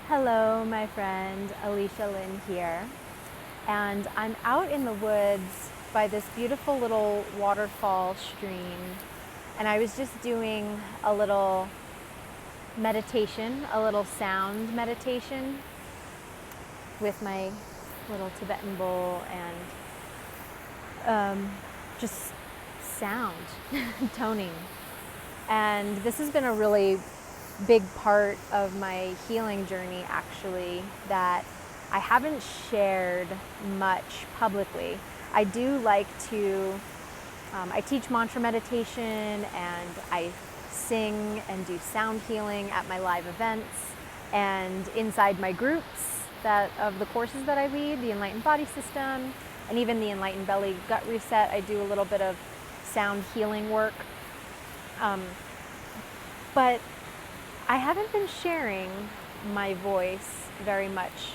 Hello, my friend Alicia Lynn here, and I'm out in the woods by this beautiful little waterfall stream, and I was just doing a little meditation, a little sound meditation with my little Tibetan bowl and just sound, toning. And this has been a really big part of my healing journey, actually, that I haven't shared much publicly. I do like to, I teach mantra meditation and I sing and do sound healing at my live events and inside my groups of the courses that I lead, the Enlightened Body System and even the Enlightened Belly Gut Reset. I do a little bit of sound healing work. But I haven't been sharing my voice very much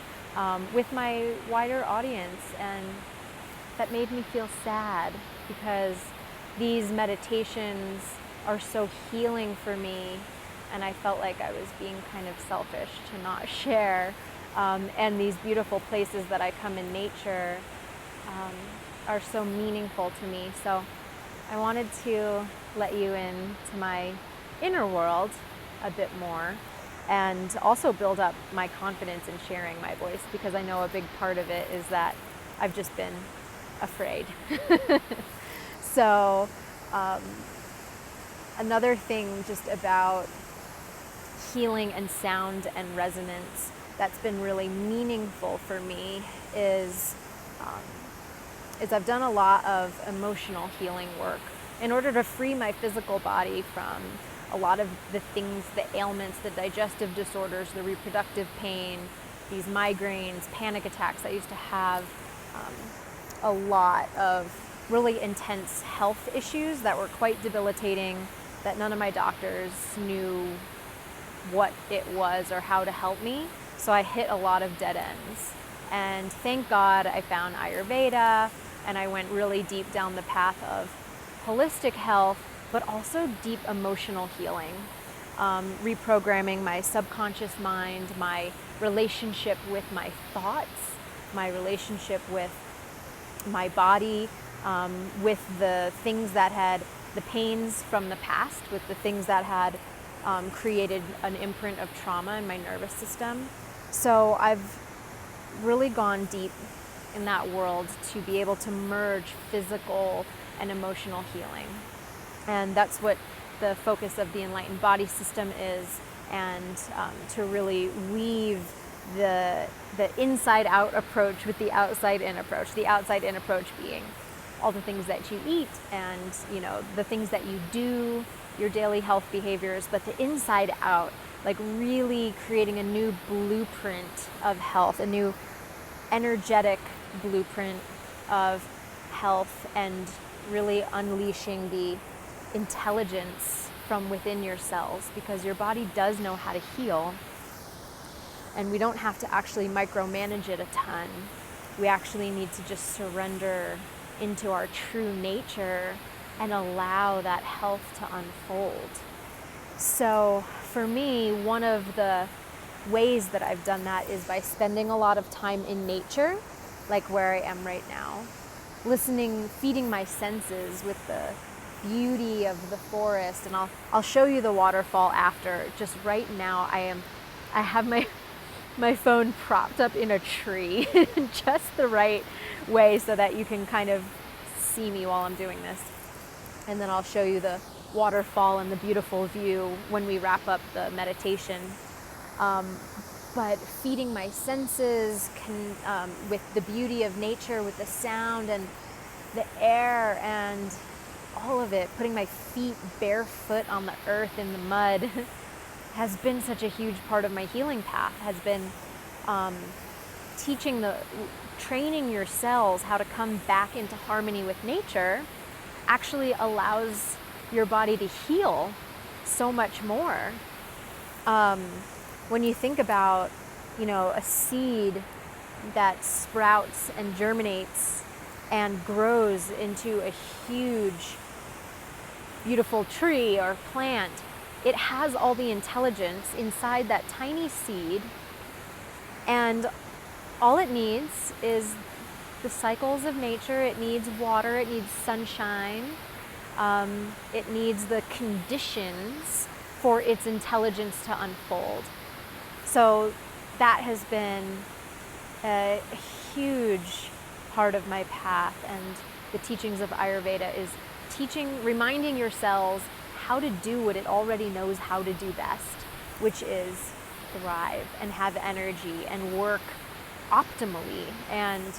with my wider audience, and that made me feel sad because these meditations are so healing for me, and I felt like I was being kind of selfish to not share. And these beautiful places that I come in nature are so meaningful to me. So I wanted to let you into my inner world a bit more and also build up my confidence in sharing my voice, because I know a big part of it is that I've just been afraid. So another thing just about healing and sound and resonance that's been really meaningful for me is I've done a lot of emotional healing work in order to free my physical body from a lot of the things, the ailments, the digestive disorders, the reproductive pain, these migraines, panic attacks. I used to have a lot of really intense health issues that were quite debilitating, that none of my doctors knew what it was or how to help me. So I hit a lot of dead ends. And thank God I found Ayurveda, and I went really deep down the path of holistic health, but also deep emotional healing, reprogramming my subconscious mind, my relationship with my thoughts, my relationship with my body, with the things that had the pains from the past, with the things that had created an imprint of trauma in my nervous system. So I've really gone deep in that world to be able to merge physical and emotional healing. And that's what the focus of the Enlightened Body System is, and to really weave the inside-out approach with the outside-in approach. The outside-in approach being all the things that you eat and the things that you do, your daily health behaviors, but the inside-out, like really creating a new blueprint of health, a new energetic blueprint of health, and really unleashing the intelligence from within your cells, because your body does know how to heal, and we don't have to actually micromanage it a ton. We actually need to just surrender into our true nature and allow that health to unfold. So for me, one of the ways that I've done that is by spending a lot of time in nature, like where I am right now, listening, feeding my senses with the beauty of the forest. And I'll show you the waterfall after. Just right now I have my phone propped up in a tree just the right way so that you can kind of see me while I'm doing this. And then I'll show you the waterfall and the beautiful view when we wrap up the meditation. But feeding my senses with the beauty of nature, with the sound and the air and all of it, putting my feet barefoot on the earth in the mud has been such a huge part of my healing path, has been training your cells how to come back into harmony with nature actually allows your body to heal so much more. When you think about, a seed that sprouts and germinates and grows into a huge, beautiful tree or plant, it has all the intelligence inside that tiny seed And all it needs is the cycles of nature. It needs water, it needs sunshine, it needs the conditions for its intelligence to unfold. So that has been a huge part of my path, and the teachings of Ayurveda is reminding your cells how to do what it already knows how to do best, which is thrive and have energy and work optimally. And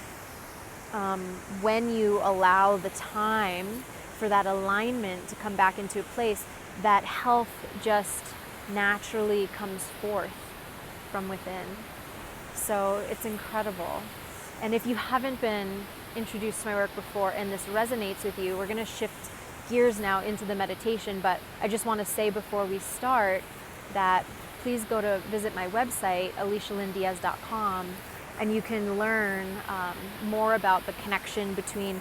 when you allow the time for that alignment to come back into place, that health just naturally comes forth from within. So it's incredible. And if you haven't been introduced to my work before and this resonates with you, we're going to shift gears now into the meditation. But I just want to say before we start that please go to visit my website, alicialyndiaz.com, and you can learn more about the connection between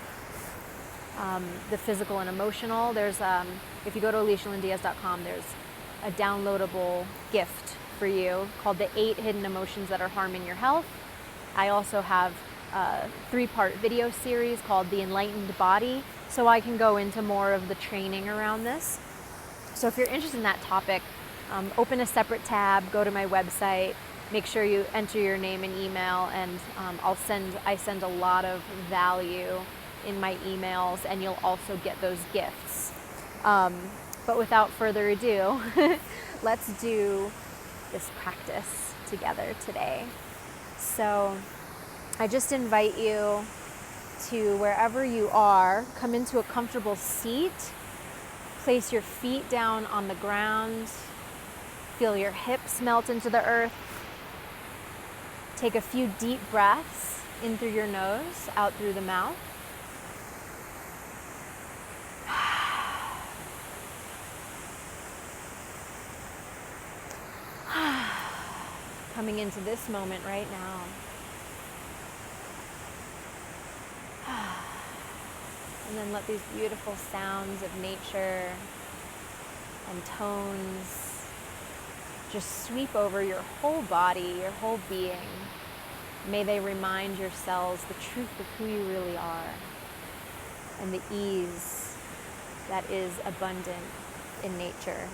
the physical and emotional. There's, if you go to alicialyndiaz.com, there's a downloadable gift for you called the 8 Hidden Emotions That Are Harming Your Health. I also have a 3-part video series called The Enlightened Body, so I can go into more of the training around this. So if you're interested in that topic, open a separate tab, go to my website, make sure you enter your name and email, and I send a lot of value in my emails, and you'll also get those gifts. But without further ado, let's do this practice together today. So I just invite you to, wherever you are, come into a comfortable seat, place your feet down on the ground, feel your hips melt into the earth. Take a few deep breaths in through your nose, out through the mouth. Coming into this moment right now. And then let these beautiful sounds of nature and tones just sweep over your whole body, your whole being. May they remind your cells the truth of who you really are and the ease that is abundant in nature.